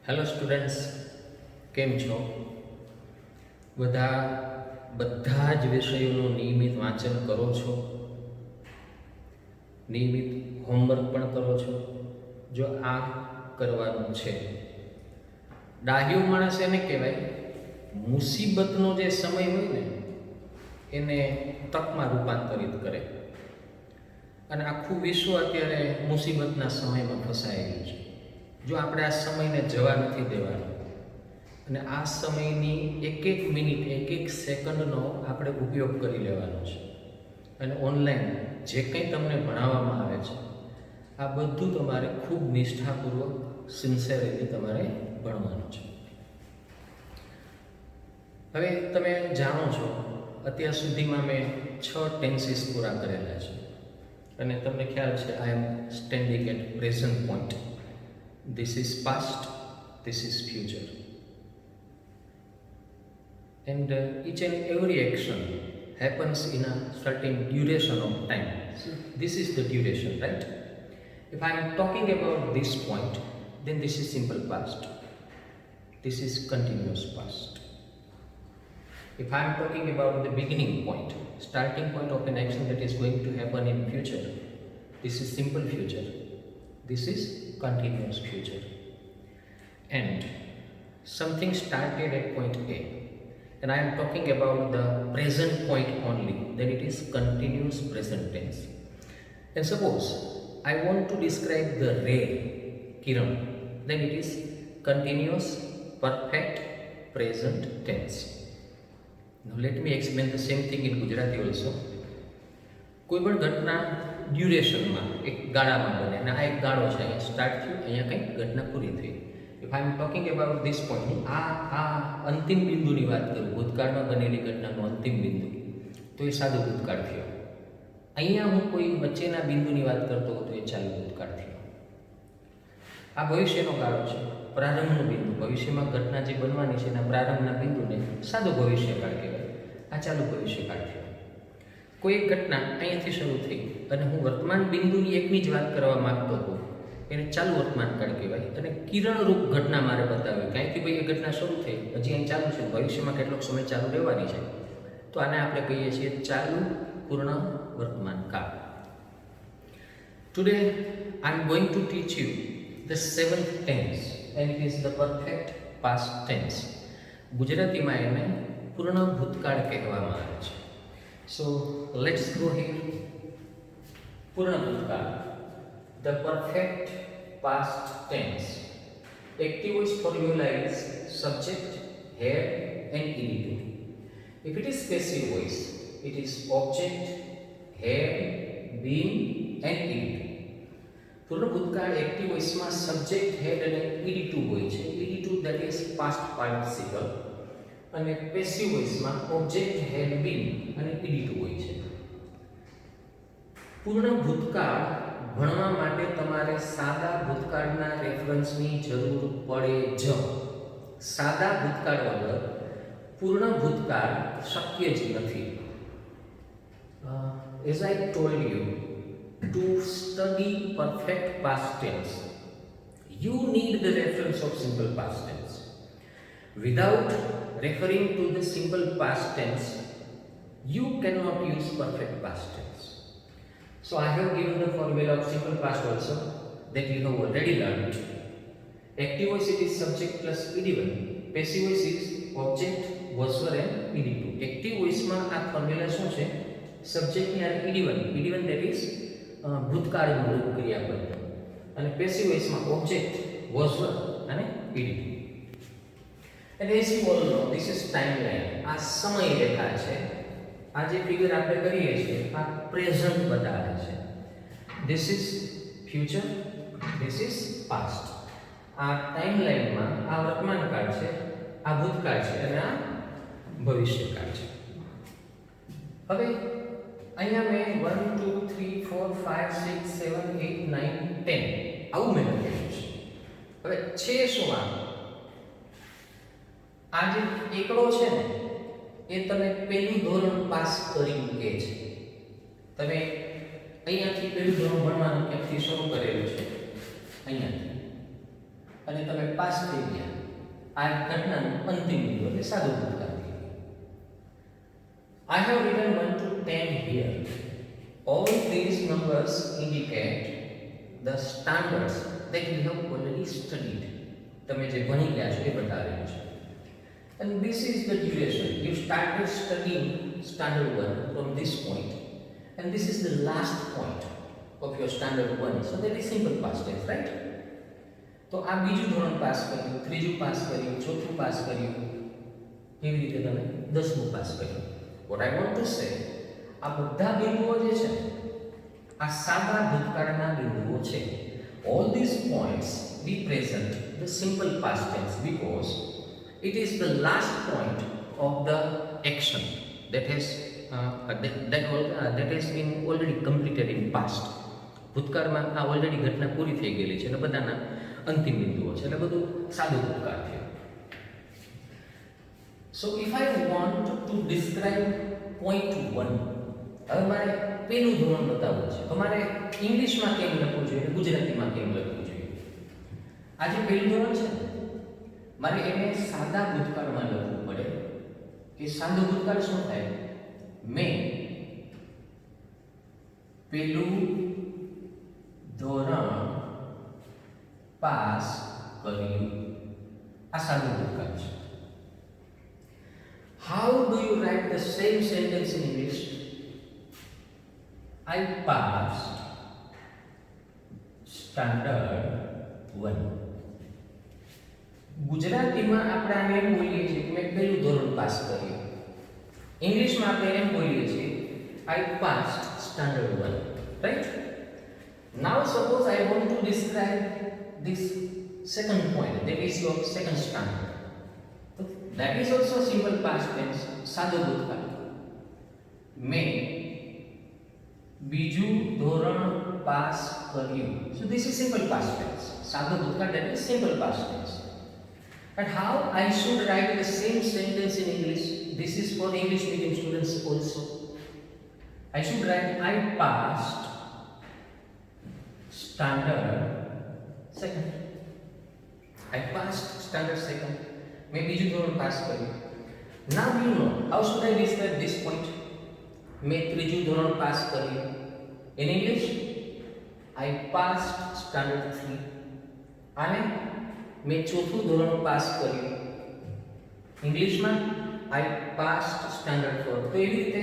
Hello students, કેમ છો? બધા જ વિષયોનું નિયમિત વાંચન કરો છો? નિયમિત હોમવર્ક પણ કરો છો? જો આ કરવાનું છે, ડાહ્યો માણસ એને કહેવાય મુસીબતનો જે સમય હોય ને એને તકમાં રૂપાંતરિત કરે. અને આખું વિશ્વ અત્યારે મુસીબતના સમયમાં ફસાયેલું છે. જો આપણે આ સમયને જવા નથી દેવાનો અને આ સમયની એક એક મિનિટ એક એક સેકન્ડનો આપણે ઉપયોગ કરી લેવાનો છે. અને ઓનલાઈન જે કંઈ તમને ભણાવવામાં આવે છે આ બધું તમારે ખૂબ નિષ્ઠાપૂર્વક સિન્સિયરલી તમારે ભણવાનું છે. હવે તમે જાણો છો અત્યાર સુધીમાં મેં 6 ટેન્સીસ પૂરા કરેલા છે અને તમને ખ્યાલ છે I am standing at present point. This is past, this is future. And each and every action happens in a certain duration of time. So this is the duration, right? If I am talking about this point, then this is simple past. This is continuous past. If I am talking about the beginning point, starting point of an action that is going to happen in future, this is simple future. This is continuous future. And something started at point A and I am talking about the present point only, then it is continuous present tense. And suppose I want to describe the ray, kiran, then it is continuous perfect present tense. Now let me explain the same thing in Gujarati also. કોઈ પણ ઘટના ડ્યુરેશનમાં એક ગાળામાં બને અને આ એક ગાળો છે, અહીંયા સ્ટાર્ટ થયું, અહીંયા કંઈક ઘટના પૂરી થઈ. If I am talking about this point, આ અંતિમ બિંદુની વાત કરું, ભૂતકાળમાં બનેલી ઘટનાનું અંતિમ બિંદુ, તો એ સાદો ભૂતકાળ થયો. અહીંયા હું કોઈ વચ્ચેના બિંદુની વાત કરતો હતો, એ ચાલુ ભૂતકાળ થયો. આ ભવિષ્યનો ગાળો છે, પ્રારંભનું બિંદુ, ભવિષ્યમાં ઘટના જે બનવાની છે એના પ્રારંભના બિંદુને સાદો ભવિષ્યકાળ કહેવાય. આ ચાલુ ભવિષ્યકાળ થયો. કોઈ એક ઘટના અહીંયાથી શરૂ થઈ અને હું વર્તમાન બિંદુની એકની જ વાત કરવા માંગતો હતો, એને ચાલુ વર્તમાનકાળ કહેવાય. અને કિરણરૂપ ઘટના મારે બતાવી કે અહીંથી ભાઈ એ ઘટના શરૂ થઈ, હજી અહીં ચાલુ છે, ભવિષ્યમાં કેટલોક સમય ચાલુ રહેવાની છે, તો આને આપણે કહીએ છીએ ચાલુ પૂર્ણ વર્તમાનકાળ. Today I am going to teach you the 7th tense and it is the perfect past tense. ગુજરાતીમાં એને પૂર્ણ ભૂતકાળ કહેવામાં આવે છે. So let's go here. Purna Bhutkaal, the perfect past tense. Active voice formula is subject, had and ed. If it is passive voice, it is object, had, been and ed. Purna Bhutkaal active voice માં subject, had અને ed2 હોય છે. ed2 that is past participle. અને passive વોઇસમાં object હેડ બીન અને ed2 હોય છે. પૂર્ણ ભૂતકાળ ભણવા માટે તમારે સાદા ભૂતકાળના રેફરન્સની જરૂર પડે જ. સાદા ભૂતકાળ વગર પૂર્ણ ભૂતકાળ શક્ય જ નથી. As I told you, to study perfect past tense, you need the reference of simple past tense. Without referring to the simple past tense, you cannot use perfect past tense. So I have given the formula of simple past also that you have already learned. Active voice it is subject plus ed1. Passive voice is object, was were and ed2. Active voice માં આ formula શું છે? Subject ની અને ed1. ed1 that is ભૂતકાળનું રૂપ ક્રિયાપદ. અને passive voice માં ઓબ્જેક્ટ, was were અને ed2. And as you all know, this is timeline. આ સમય રેખા છે. આ જે ફિગર આપણે કરીએ છીએ આ પ્રેઝન્ટ બતાવે છે. This is future, this is past. આ ટાઈમલાઈનમાં આ વર્તમાનકાળ છે, આ ભૂતકાળ છે અને આ ભવિષ્યકાળ છે. હવે અહીંયા મેં 1 2 3 4 5 6 7 8 9 10 આવું મેં લખેલું છે. હવે છે શું આ જે એકડો છે ને એ તમે પહેલું ધોરણ પાસ કર્યું કે છે. તમે અહીંયાથી પહેલું ધોરણ ભણવાનું ક્યાંથી શરૂ કરેલું છે? અહીંયાથી અને તમે પાસ થઈ ગયા. આ ઘટનાનું અંતિમ બિંદુ એટલે સાદો ભૂતકાળ. I have written 1 to 10 here. All these numbers indicate the standards that you have already studied. તમે જે ભણી ગયા છો એ બતાવેલું છે. And this is the duration. You started studying standard 1 from this point, and this is the last point of your standard 1. So that is simple past tense, right? તો આ બીજું ધોરણ પાસ કર્યું, ત્રીજું પાસ કર્યું, ચોથું પાસ કર્યું, કેવી રીતે તમે 10મું પાસ કર્યું. What I want to say, આ બધા બિંદુઓ જે છે આ સાદા ભૂતકાળના બિંદુઓ છે. All these points represent the simple past tense because it is the last point of the action that has been already completed in past. ભૂતકાળમાં આ ઓલરેડી ઘટના પૂરી થઈ ગયેલી છે અને બધાના અંતિમ બિંદુઓ છે એટલે બધું સાદું ભૂતકાળ છે. So if I want to describe point 1, હવે મારે પેલું ધોરણ બતાવવું છે તો મારે ઇંગ્લિશમાં કેમ લખવું જોઈએ, ગુજરાતીમાં કેમ લખવું જોઈએ. આ જે પેલું ધોરણ છે મારે એને સાદા ભૂતકાળમાં લખવું પડે કે સાદું ભૂતકાળ શું થાય, મેં પેલું ધોરણ પાસ કર્યું. આ સાદું ભૂતકાળ છે. How do you write the same sentence in English? I passed standard 1. ગુજરાતીમાં આપણે આને એમ બોલીએ છીએ કે મેં પહેલું ધોરણ પાસ કર્યું. ઇંગ્લિશમાં આપણે એમ બોલીએ છીએ I passed standard 1, right? Now suppose I want to describe this second point, that is your second standard. That is also simple past tense, સાદો ભૂતકાળ. મેં બીજું ધોરણ પાસ કર્યું. So this is simple past tense. સાદો ભૂતકાળ, that is simple past tense. And how I should write the same sentence in English? This is for English medium students also. I should write I passed standard 2. I passed standard 2. મેં બીજું ધોરણ pass કર્યું. Now you know how should I describe this point? મેં ત્રીજું ધોરણ pass કર્યું. In English, I passed standard 3. અને મેં ચોથું ધોરણ પાસ કર્યું. ઇંગ્લિશમાં I passed standard 4. તો એવી રીતે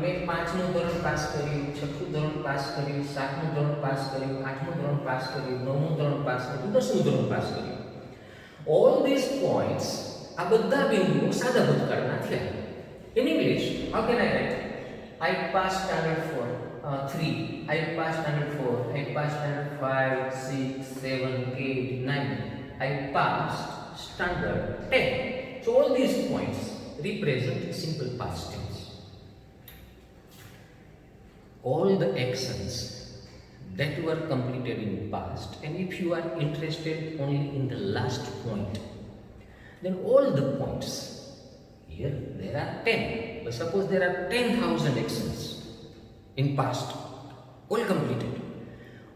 મેં 5મું ધોરણ પાસ કર્યું, 6મું ધોરણ પાસ કર્યું, 7મું ધોરણ પાસ કર્યું, 8મું ધોરણ પાસ કર્યું, 9મું ધોરણ પાસ કર્યું, 10મું ધોરણ પાસ કર્યું. All these points, આ બધા બિંદુઓ સાદા ભૂતકાળના થયા. In English, how can I write? I passed standard 3, I passed standard 4, I passed standard 5, 6, 7, 8, 9. I passed standard 10. So all these points represent simple past tense. All the actions that were completed in past, and if you are interested only in the last point, then all the points here, there are 10, but suppose there are 10,000 actions in past, all completed.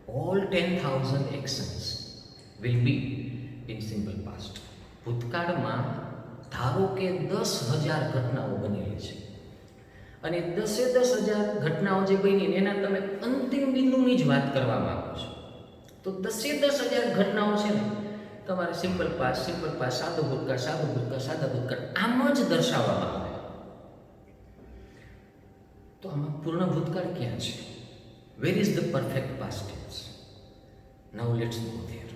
All 10,000 actions will be in simple past. ભૂતકાળમાં ધારો કે 10,000 ઘટનાઓ બનેલી છે અને 10,000 ઘટનાઓ જે બની એના તમે અંતિમ બિંદુની જ વાત કરવા માંગો છો તો 10,000 ઘટનાઓ છે ને તમારે સિમ્પલ પાસ, સાદો ભૂતકાળ, સાદા ભૂતકાળ આમ જ દર્શાવવામાં આવે. તો આમાં પૂર્ણ ભૂતકાળ ક્યાં છે? Where is the perfect past tense? Now let's go there.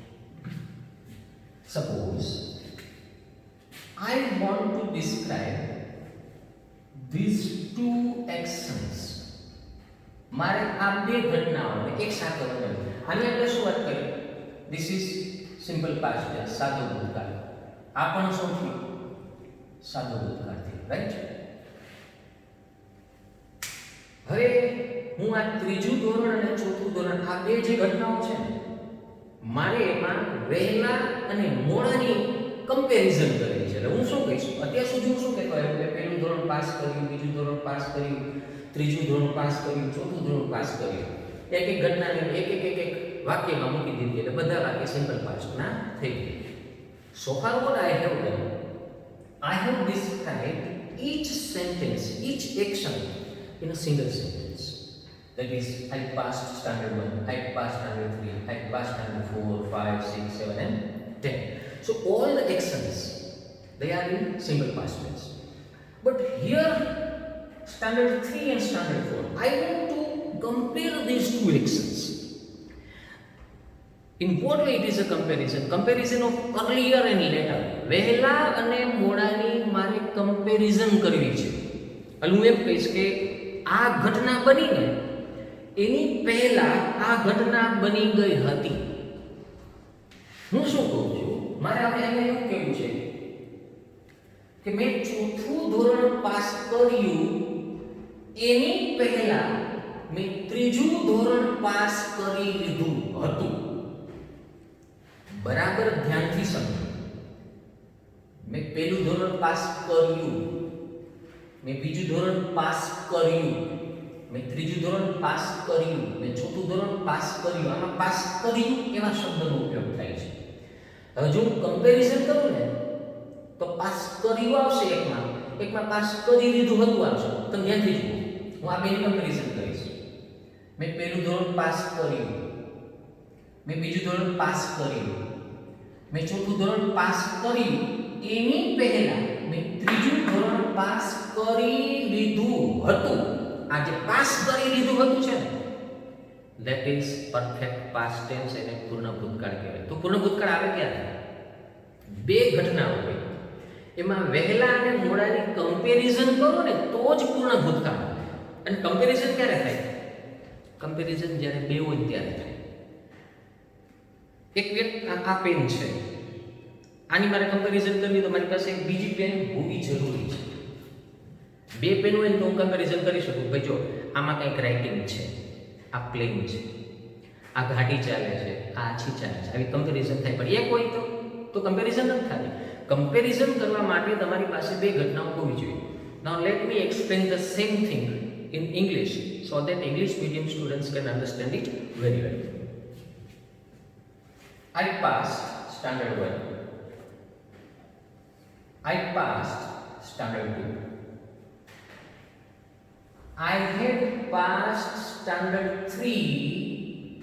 Suppose I want to describe these two actions. મારે આ બે ઘટનાઓને એક સાથે બનાવવી. આને આપણે શું વાત કરીએ? This is simple past tense, સાદો ભૂતકાળ. આ પણ શું થયું? સાદો ભૂતકાળ થયું, રાઈટ? હવે હું આ ત્રીજું ધોરણ અને ચોથું ધોરણ આ બે જે ઘટનાઓ છે ને મારે એમાં વહેલા અને મોડાની કમ્પેરિઝન કરવી છે. એટલે હું શું કહીશ, અત્યાર સુધી હું શું કહેતો આવ્યો કે પહેલું ધોરણ પાસ કર્યું, બીજું ધોરણ પાસ કર્યું, ત્રીજું ધોરણ પાસ કર્યું, ચોથું ધોરણ પાસ કર્યું. એક એક ઘટનાને એક વાક્યમાં મૂકી દીધી એટલે બધા વાક્ય સિમ્પલ પાસ્ટના થઈ ગયા. So far what I have done, I have described each sentence, each action in a single sentence. That is, I passed standard 1, I passed standard 3, I passed standard 4, 5, 6, 7 and 10. So all the actions, they are in simple past tense. But here, standard 3 and standard 4, I want to compare these two actions. In what way it is a comparison? Comparison of earlier and later. વહેલા અને મોડાની મારે comparison કરવી છે. એટલે હું એમ કહીશ કે આ ઘટના બનીને એની પહેલા આ ઘટના બની ગઈ હતી. હું શું કહું છું, મારે આપણે અહીંયા એવું કહેવું છે કે મેં ચોથું ધોરણ પાસ કર્યું એની પહેલા મેં ત્રીજું ધોરણ પાસ કરી લીધું હતું. બરાબર ધ્યાનથી સમજો. મેં પહેલું ધોરણ પાસ કર્યું, મેં બીજું ધોરણ પાસ કર્યું, મેં ત્રીજું ધોરણ પાસ કર્યું, મેં ચોથું ધોરણ પાસ કર્યું. આમાં પાસ કર્યું એવા શબ્દનો ઉપયોગ થાય છે. હવે જો હું કમ્પેરિઝન કરું ને તો પાસ કર્યું આવશે, એકમાં પાસ કરી લીધું હતું આવશે. તમે ધ્યાનથી જુઓ, હું આ બેની કમ્પેરિઝન કરીશ. મેં પહેલું ધોરણ પાસ કર્યું, મેં બીજું ધોરણ પાસ કર્યું, મેં ચોથું ધોરણ પાસ કર્યું એની પહેલા મેં ત્રીજું ધોરણ પાસ કરી લીધું હતું. આ જે પાસ કરી લીધું હતું છે ને, that is perfect past tense એને પૂર્ણ ભૂતકાળ કહેવાય. તો પૂર્ણ ભૂતકાળ આવે ક્યારે? બે ઘટનાઓ હોય એમાં વહેલા અને મોડાની કમ્પેરિઝન કરો ને તો જ પૂર્ણ ભૂતકાળ. અને કમ્પેરિઝન ક્યારે થાય? કમ્પેરિઝન જ્યારે બે હોય ત્યારે થાય. એક આ પેન છે, આની મારે કમ્પેરિઝન કરવી તો મારી પાસે એક બીજી પેન હોવી જરૂરી છે. બે પેન હોય ને તો હું કમ્પેરિઝન કરી શકું. ભાઈ જો આમાં કંઈક રાઇટિંગ છે, આ પ્લેન છે, આ ઘાટી ચાલે છે, આ આછી ચાલે છે, આવી કમ્પેરિઝન થાય. પણ એક હોય તો કમ્પેરિઝન નથી થતી. કમ્પેરિઝન કરવા માટે તમારી પાસે બે ઘટનાઓ હોવી જોઈએ. Now let me explain the same thing in English so that English medium students can understand it very well. I passed standard 1. I passed standard 2. I had passed standard 3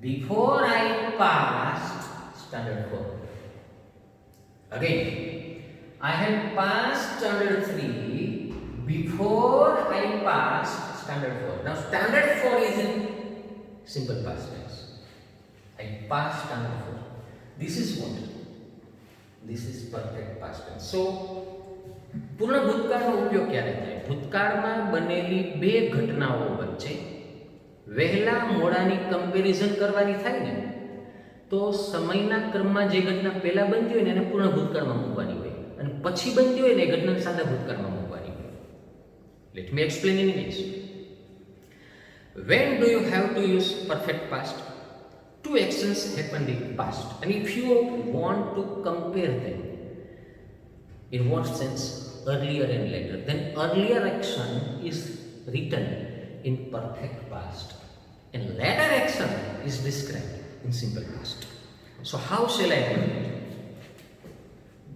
before I passed standard 4. Again, I had passed standard 3 before I passed standard 4. Now standard 4 is in simple past tense. I passed standard 4. This is what? This is perfect past tense. So પૂર્ણ ભૂતકાળનો ઉપયોગ ક્યારે થાય? ભૂતકાળમાં બનેલી બે ઘટનાઓ વચ્ચે વહેલા મોડાની કમ્પેરિઝન કરવાની થાય ને તો સમયના ક્રમમાં જે ઘટના પહેલા બનતી હોય ને એને પૂર્ણ ભૂતકાળમાં મૂકવાની હોય અને પછી બનતી હોય ને એ ઘટના સાદા ભૂતકાળમાં મૂકવાની હોય. Late me explain in English. When do you have to use perfect past? Two actions happened in past, and if you want to compare them, in what sense? Earlier and later. Then earlier action is written in perfect past, and later action is described in simple past. So how shall I do it?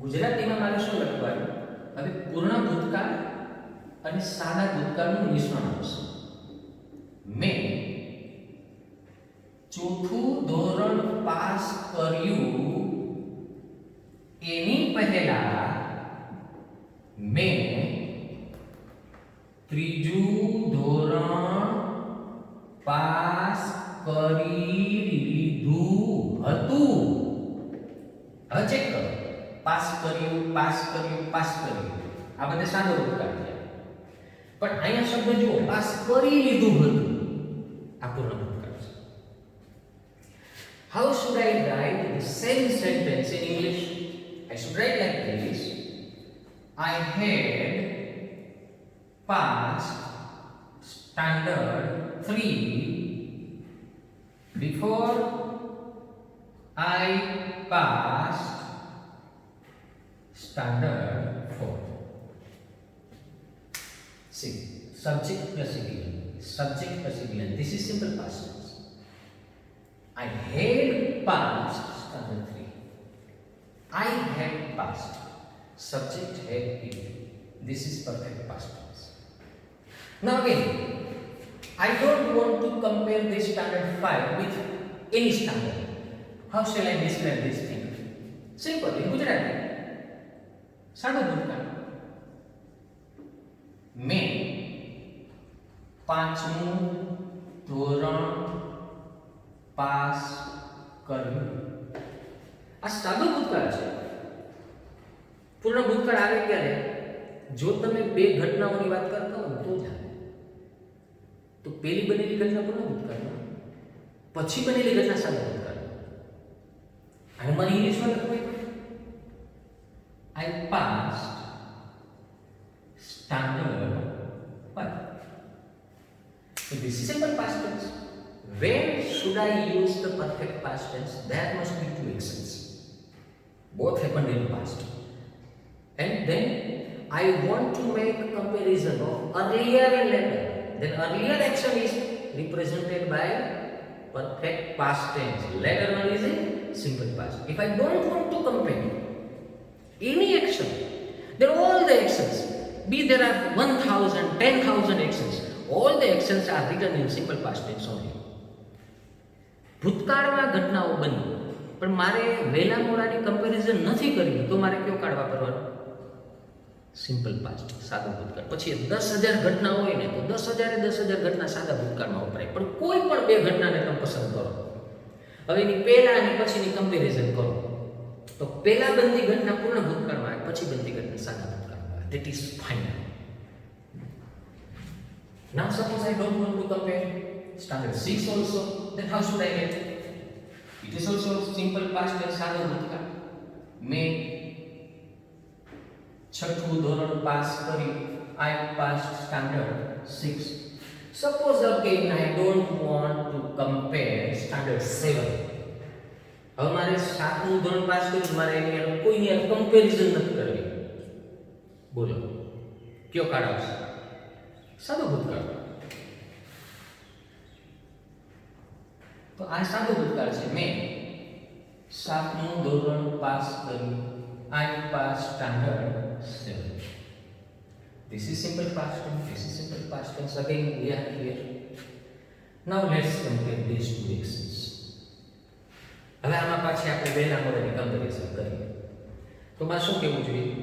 ગુજરાતીમાં મારે શું લખવાનું? હવે પૂર્ણ ભૂતકાળ અને સાદા ભૂતકાળનું મિશ્રણ આવશે. મેં ચોથું ધોરણ પાસ કર્યું એની પહેલા મેં ત્રીજું ધોરણ પાસ કરી લીધું હતું. હવે ચેક કરો, પાસ કર્યું, પાસ કર્યું, પાસ કર્યું, આ બધે સાદો ભૂતકાળ થયા. પણ અહીંયા શબ્દ જુઓ, પાસ કરી લીધું હતું, આ પૂર્ણ ભૂતકાળ છે. How should I write the same sentence in English? I should write like this. I had passed standard 3 before I passed standard 4. See, subject plus equivalent. Subject plus equivalent. This is simple past tense. I had passed standard 3. I had passed. Subject had been. This is perfect past tense. Now again, I don't want to compare this standard 5 with any standard. How shall I describe this thing? Simple, in Gujarati. સાદો ભૂતકાળ. મેં પાંચમું ધોરણ pass કર્યું. આ સાદો ભૂતકાળ છે. પૂર્ણ ભૂતકાળ આવે ક્યારે? જો તમે બે ઘટનાઓની વાત કરતા હો તો જ આવે. તો પહેલી બનેલી ઘટના પૂર્ણ ભૂતકાળમાં, પછી બનેલી ઘટના સાદા ભૂતકાળમાં. અને મને ઇંગ્લિશમાં લખવું I passed standard 1. So this is simple past tense. When should I use the perfect past tense? There must be two actions. Both happened in past. And then I want to make a comparison of earlier and later. Then earlier action is represented by perfect past tense. Later one is in simple past. If I don't want to compare any action, then all the actions, be there are 1000, 10,000 actions, all the actions are written in simple past tense only. ભૂતકાળમાં ઘટનાઓ બની પણ મારે વહેલા મોડાની comparison નથી કરવી તો મારે કયો કાઢવા કરવાનો? સિમ્પલ પાસ્ટ, સાદો ભૂતકાળ. પછી 10,000 ઘટના હોય ને તો 10,000 ઘટના સાદા ભૂતકાળમાં વપરાય. પણ કોઈ પણ બે ઘટનાને તમે પસંદ કરો, હવે એની પહેલા અને પછીની કમ્પેરિઝન કરો તો પહેલા બનતી ઘટના પૂર્ણ ભૂતકાળમાં આવે, પછી બનતી ઘટના સાદા ભૂતકાળમાં આવે. That is final. Now suppose I don't want to compare standard 6 also, then how should I get? It is also simple past tense, સાદો ભૂતકાળ. મેં છઠ્ઠું ધોરણ પાસ કર્યું. I passed standard 6. Suppose again I don't want to compare standard 7. હવે મારે સાતમું ધોરણ પાસ કર્યું, મારે એની કોઈની કમ્પેરિઝન નથી કરવી. બોલો કયો કાળ આવશે? સાદો ભૂતકાળ. તો આ સાદો ભૂતકાળ છે. મેં સાતમું ધોરણ પાસ કર્યું. I passed standard 7. This is simple past tense. This is simple past tense. Again we are here. Now let's compare these two actions. હવે આમાં પાછી આપણે વહેલા મોડેની કમ્પેરિઝન કરીએ તો મારે શું કહેવું જોઈએ?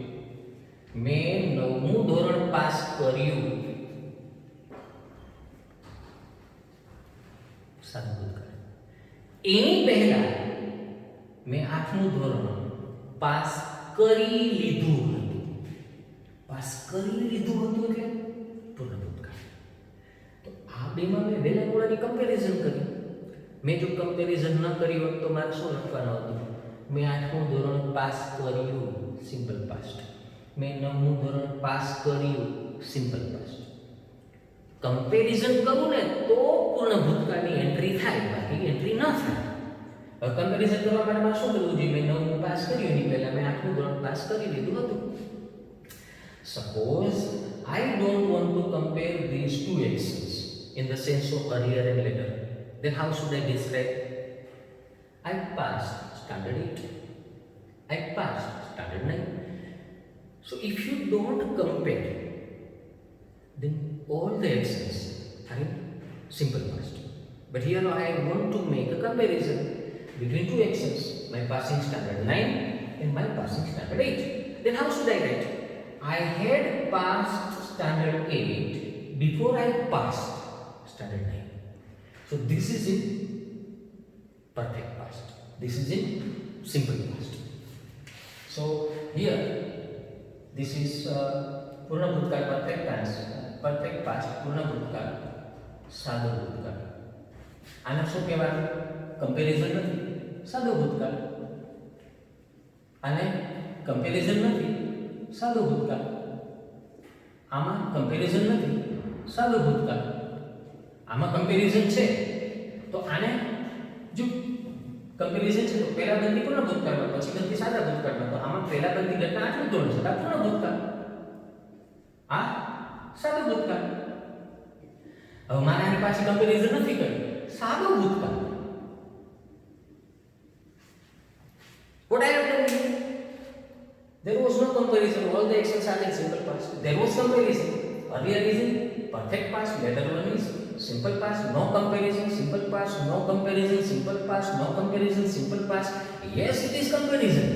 મેં 9મું ધોરણ પાસ કર્યું. સાદો ભૂતકાળ. એની પહેલા મેં 8મું ધોરણ પાસ કરી લીધું હતું. પાસ કરી લીધું હતું એટલે પૂર્ણ ભૂતકાળ. તો આ બેમાં મેં વહેલા મોડાની કમ્પેરિઝન કરી. મેં જો કમ્પેરિઝન ન કરી હોત તો મારે શું લખવાનું હતું? મેં 8મું ધોરણ પાસ કર્યું, સિમ્પલ પાસ્ટ. મેં 9મું ધોરણ પાસ કર્યું, સિમ્પલ પાસ્ટ. કમ્પેરિઝન કરું ને તો પૂર્ણ ભૂતકાળની એન્ટ્રી થાય, બાકી એન્ટ્રી ન થાય. હવે કમ્પેરિઝન કરવા માટે મારે શું કરવું જોઈએ? મેં 9મું પાસ કર્યું, એની પહેલા મેં 8મું ધોરણ પાસ કરી લીધું હતું. Suppose I don't want to compare these two actions in the sense of earlier and later. Then how should I describe? I passed standard 8. I passed standard 9. So if you don't compare, then all the actions are in simple past. But here I want to make a comparison between two actions, my passing standard 9 and my passing standard 8. Then how should I write? I had passed standard 8 before I passed standard 9. So this is in perfect past. This is in simple past. So here this is પૂર્ણ ભૂતકાળ, perfect tense, perfect past, પૂર્ણ ભૂતકાળ, સાદો ભૂતકાળ. આને શું કહેવાય? Comparison નથી, સાદો ભૂતકાળ. આને કમ્પેરિઝન નથી, સાદો ભૂતકાળ. આમાં કમ્પેરિઝન નથી, સાદો ભૂતકાળ. આમાં કમ્પેરિઝન છે તો આને જો કમ્પેરિઝન છે તો પહેલા બનતી પૂર્ણ ભૂતકાળમાં, પછી બનતી સાદા ભૂતકાળમાં. તો આમાં પહેલા બનતી ઘટના 8મું ધોરણ છે, આ પૂર્ણ ભૂતકાળ, આ સાદો ભૂતકાળ. હવે મારે આની પાછી કમ્પેરિઝન નથી કરી, સાદો ભૂતકાળ. What I have done here? There was no comparison. All the actions are in simple past. There was comparison. Earlier is in perfect past. Later one is simple past. No comparison. Simple past. No comparison. Simple past. No comparison. Simple past. Yes, it is comparison.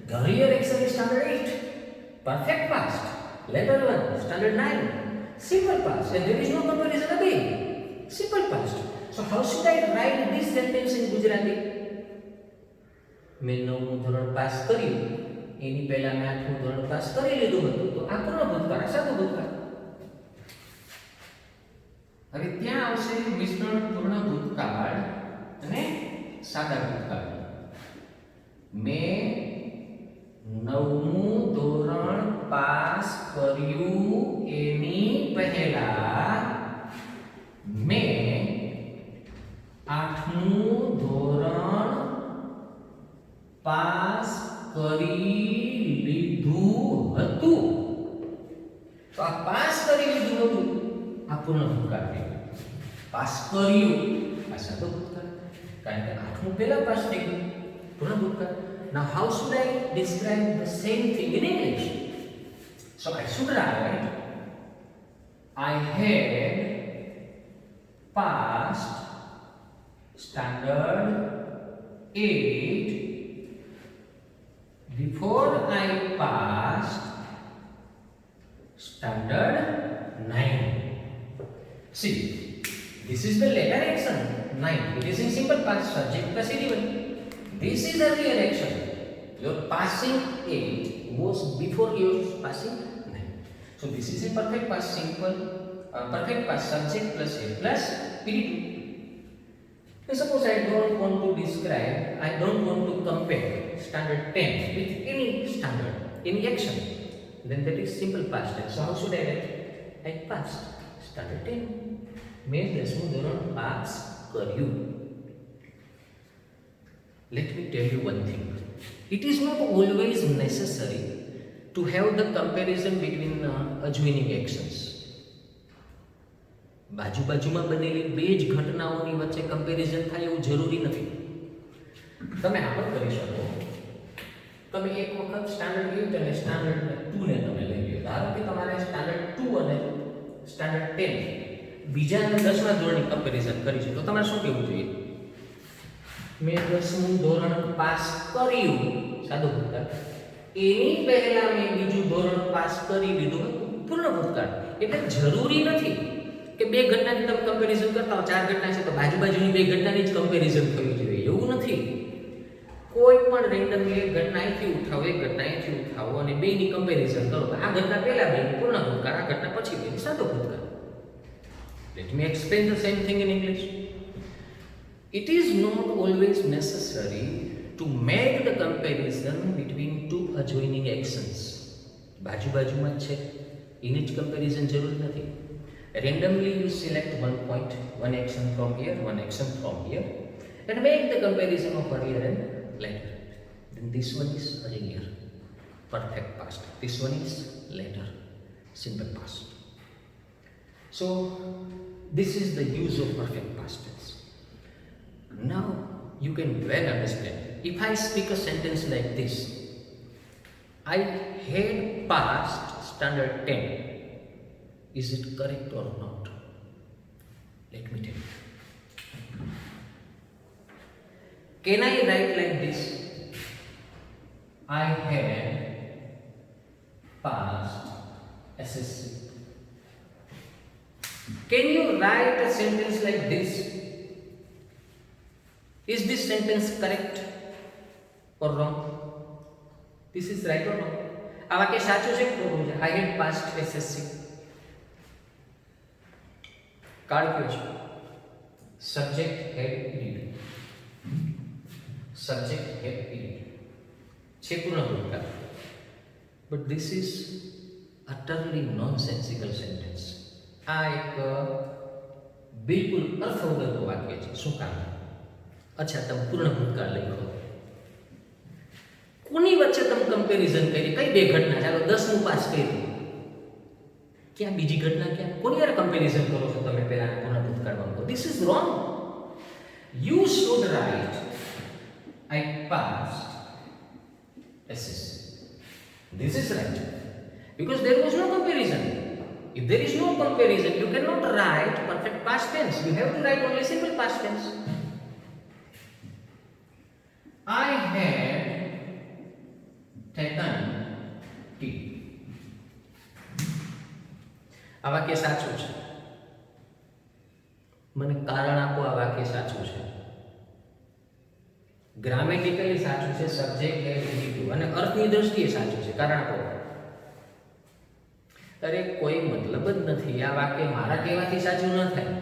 The earlier action is standard 8. Perfect past. Later one standard 9. Simple past. And there is no comparison again. Simple past. So how should I write this sentence in Gujarati? મેં 9મું ધોરણ pass કર્યું એની પહેલા મેં 8મું ધોરણ pass કરી લીધું હતું તો આ પૂર્ણ ભૂતકાળ સાદું ભૂતકાળ. હવે ત્યાં આવશે મિશ્રણ પૂર્ણ ભૂતકાળ અને સાદા ભૂતકાળ. મેં 9મું ધોરણ પાસ કર્યું એની પહેલા મેં 8મું ધોરણ પાસ કરી લીધું હતું. તો આ પાસ કરી લીધું હતું આ પૂર્ણ ભૂતકાળ થઈ ગયું. પાસ કર્યું આ સાદો ભૂતકાળ કારણ કે 8મું પહેલા પાસ થઈ ગયું પૂર્ણ ભૂતકાળ. Now how should I describe the same thing in English? So I should write I had passed standard 8 before I passed standard 9. See, this is the later action 9. It is in simple past, subject plus ed1. This is earlier action. Your passing 8 was before your passing 9. So this is in perfect past, simple perfect past, subject plus a plus ed2. Now suppose I don't want to describe, I don't want to compare standard 10 with any standard, any action, then that is simple past tense. So how should I write? I passed standard 10. મેં 10મું ધોરણ pass કર્યું. Let me tell you one thing. It is not always necessary to have the comparison between adjoining actions. બાજુ-બાજુમાં બનેલી બે જ ઘટનાઓની વચ્ચે comparison થાય એવું જરૂરી નથી. તમે આ પણ કરી શકો. તમે એક વખત સ્ટાન્ડર્ડ 8 અને સ્ટાન્ડર્ડ 2 ને તમે લઈ લો. ધારો કે તમારે સ્ટાન્ડર્ડ 2 અને સ્ટાન્ડર્ડ 10 બીજા અને 10મા ધોરણની કમ્પેરિઝન કરી છે તો તમારે શું કહેવું જોઈએ? મેં 10મું ધોરણ પાસ કર્યું સાદું ભૂતકાળ. એની પહેલા મેં બીજું ધોરણ પાસ કરી લીધું પૂર્ણ ભૂતકાળ. એટલે જરૂરી નથી કે બે ઘટનાની તમે કમ્પેરિઝન કરતા હો. 4 ઘટના છે તો બાજુ-બાજુની બે ઘટનાની જ કમ્પેરિઝન થવી જોઈએ એવું નથી. કોઈ પણ રેન્ડમલી એક ઘટના અહીંથી ઉઠાવો એક ઘટના અહીંથી ઉઠાવો અને બેની કમ્પેરિઝન કરો તો આ ઘટના પહેલા બેની પૂર્ણ ભૂતકાળ, આ ઘટના પછી બેની સાદો ભૂતકાળ. Let me explain the same thing in English. It is not always necessary to make the comparison between two adjoining actions. બાજુ-બાજુમાં જ છે એની જ કમ્પેરિઝન જરૂર નથી. Randomly you select one point, one action from here, one action from here and make the comparison of earlier and later. Then this one is earlier, perfect past. This one is later, simple past. So this is the use of perfect past tense. Now you can well understand. If I speak a sentence like this, I had passed standard 10. Is it correct or not? Let me tell you. Can I write like this? I had passed SSC. Can you write a sentence like this? Is this sentence correct or wrong? This is right or wrong? આ વાક્ય સાચું છે કે ખોટું છે? I had passed SSC. કાળ કયો છે? Subject had read. Subject had read. છે પૂર્ણ ભૂતકાળ. But this is utterly nonsensical sentence. આ એક બિલકુલ અર્થ વગરનું વાક્ય છે. શું કામ? અચ્છા તમે પૂર્ણ ભૂતકાળ લખો. કોની વચ્ચે તમે કમ્પેરિઝન કરી? કઈ બે ઘટના? ચાલો 10મું પાસ કર્યું. ક્યાં બીજી ઘટના ક્યાં? કોની યાર કમ્પેરિઝન કરો છો તમે પહેલા પૂર્ણ ભૂતકાળમાં? તો this is wrong. You should write I passed SS. This is right. Because there was no comparison. If there is no comparison, you cannot write perfect past tense. You have to write only simple past tense. I had taken tea. આ વાક્ય સાચું છે. મને કારણ આપો આ વાક્ય સાચું છે. ગ્રામેટિકલી સાચું છે, સબ્જેક્ટ એડજેક્ટિવ અને અર્થની દ્રષ્ટિએ સાચું છે. કારણ આપો. અરે કોઈ મતલબ જ નથી. આ વાક્ય મારા કહેવાથી સાચું ન થાય.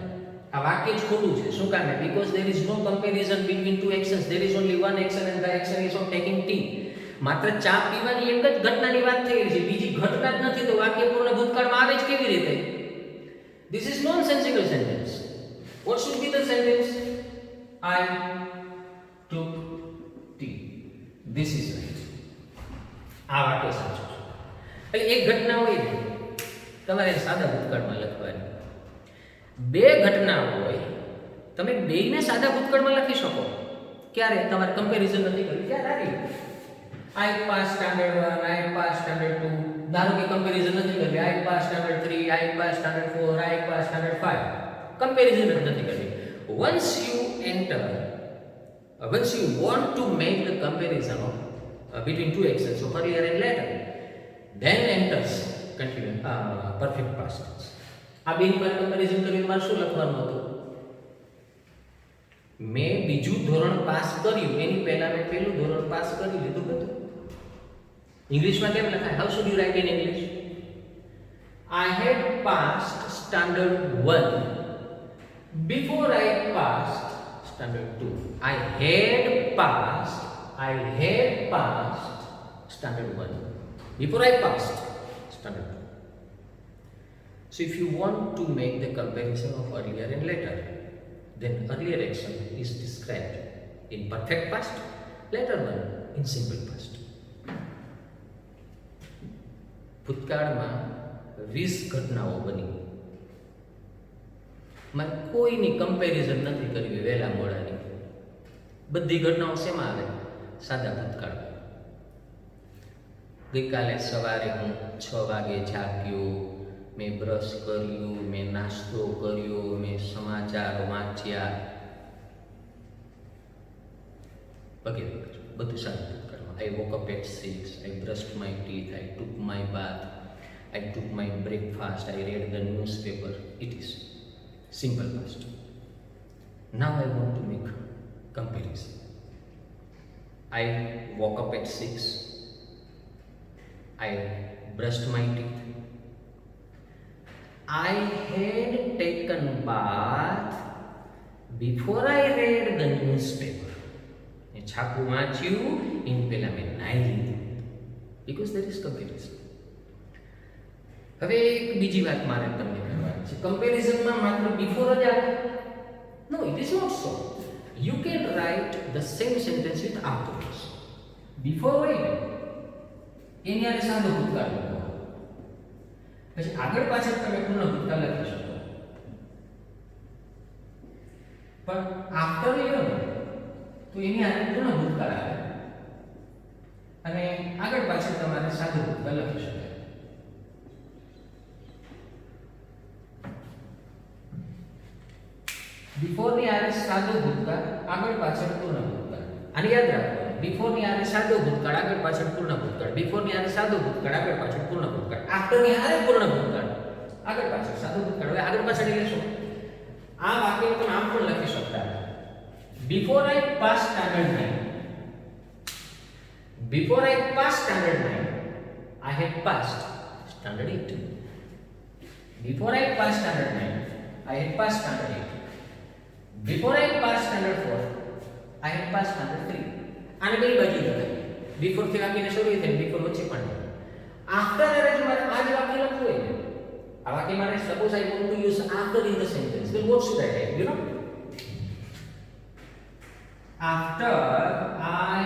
આ વાક્ય જ ખોટું છે. શું કામ? Because there is no comparison between two actions. There is only one action and the action is of taking tea. માત્ર ચા પીવાની એક જ ઘટનાની વાત થઈ રહી છે, બીજી ઘટના જ નથી, તો વાક્ય પૂર્ણ ભૂતકાળમાં આવે જ કેવી રીતે? This is nonsensical sentence. What should be the sentence? I took tea. This is right. આ વાક્ય સાચું છે. એટલે એક ઘટના હોય ને તમારે સાદા ભૂતકાળમાં લખવાની. બે ઘટના હોય તમે બેયને સાદા ભૂતકાળમાં લખી શકો. ક્યારે? તમારે કમ્પેરિઝન નથી કરવી ત્યારે આવી. I passed standard 1, I passed standard 2. ધારો કે કમ્પેરિઝન નથી કરવી. I passed standard 3, I passed standard 4, I passed standard 5. Comparison જ નથી કરવી. Once you want to make the comparison of between two actions, so earlier and later, then enters perfect past tense. આ બેની પર comparison કરીને મારે શું લખવાનું હતું? મેં બીજું ધોરણ પાસ કર્યું એની પહેલા મેં પહેલું ધોરણ પાસ કરી લીધું બધું. ઇંગ્લિશમાં કેમ લખાય? How should you write in English? I had passed standard 1 before I passed standard 2. I had passed standard 1 before I passed standard 2. So if you want to make the comparison of earlier and later, then earlier action is described in perfect past, later one in simple past. ભૂતકાળમાં 20 ઘટનાઓ બની. મારે કોઈની comparison નથી કરવી વહેલા મોડાની. બધી ઘટનાઓ શેમાં આવે? સાદા ભૂતકાળમાં. ગઈકાલે સવારે હું 6 વાગે જાગ્યો, મેં બ્રશ કર્યું, મેં નાસ્તો કર્યો, મેં સમાચાર વાંચ્યા વગેરે. બધું સાદું ભૂતકાળમાં. I woke up at 6, I brushed my teeth, I took my bath, I took my breakfast, I read the newspaper. It is simple past. Now I want to make comparison. I woke up at 6, I brushed my teeth, I had taken bath before I read the newspaper. છાપું વાંચ્યું એની પહેલા મેં નાઈ લીધું. Because there is comparison. હવે એક બીજી વાત મારે તમને કરવાની છે. કમ્પેરિઝનમાં માત્ર બિફોર જ આવે? No, it is not so. You can write the same sentence with afters. Before હોય ને એની આરે સાદો ભૂતકાળ લખો, પછી આગળ પાછળ તમે પૂર્ણ ભૂતકાળ લખી શકો. પણ આફ્ટર લ્યો ને તો એની આરે પૂર્ણ ભૂતકાળ આવે અને આગળ પાછળ તમારે સાદું ભૂતકાળ લખી શકાય. બિફોર ની આરે સાદું ભૂતકાળ, આગળ પાછળ પૂર્ણ ભૂતકાળ. આને યાદ રાખો. બિફોર ની આરે સાદું ભૂતકાળ, આગળ પાછળ પૂર્ણ ભૂતકાળ. બિફોર ની આરે સાદું ભૂતકાળ, આગળ પાછળ પૂર્ણ ભૂતકાળ. આફ્ટર ની આરે પૂર્ણ ભૂતકાળ, આગળ પાછળ સાદું ભૂતકાળ. હવે આગળ પાછળ એટલે શું? આ વાક્ય તમે આમ પણ લખી શકતા. Before I passed standard 9, before I passed standard 9, I had passed standard 8. Before I passed standard 9, I had passed standard 8. Before I passed standard 4, I had passed standard 3. આને બે બાજુ લખાય. બિફોર થી વાક્યને શરૂ થાય, બિફોર વચ્ચે પણ. આફ્ટર અરે જો મારે આ જ વાક્ય લખવું હોય ને, આ વાક્ય મારે suppose I want to use after in the sentence, then what should I write? You know? After I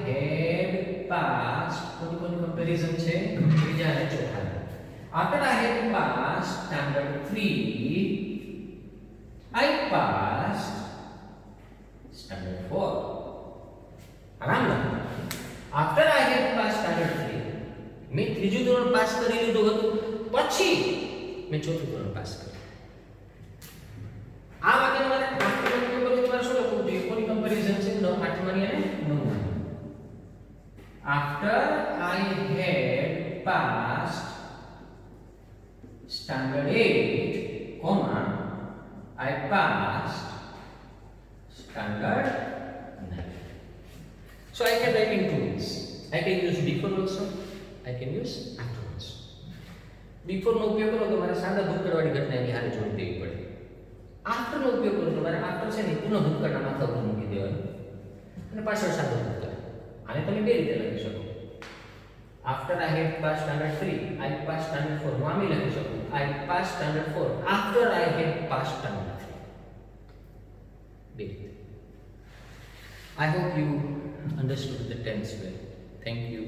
had passed, કોની comparison છે? ત્રીજા અને ચોથા. After I had passed standard 3, I passed standard 4. આરામ રાખો. After I had passed મેં ત્રીજું ધોરણ પાસ કરી લીધું હતું પછી મેં ચોથું ધોરણ પાસ કર્યું. આ વાક્યનો મારે આફ્ટર નો ઉપયોગ કરવો તમારે શું લખવું જોઈએ? કોની કમ્પેરિઝન છે? 8માની અને 9માની. After I had passed standard 8, comma, I passed standard 9. So I can write in two ways. I can use before also, I can use after also. Before નો ઉપયોગ કરો તો મારે સાદા ભૂતકાળવાળી ઘટના એની હારે જોડી દેવી પડે. After નો ઉપયોગ કરો તો મારે after છે ને પુનઃ ભૂતકાળના માથા ઉપર મૂકી દેવાનું અને પાછળ સાદો ભૂતકાળ. આને તમે બે રીતે લખી શકો. After I had passed standard 3, I passed standard 4. હું આમ લખી શકું. I passed standard 4 after I had passed standard 3. બે રીતે. I hope you understood the tense well. Thank you.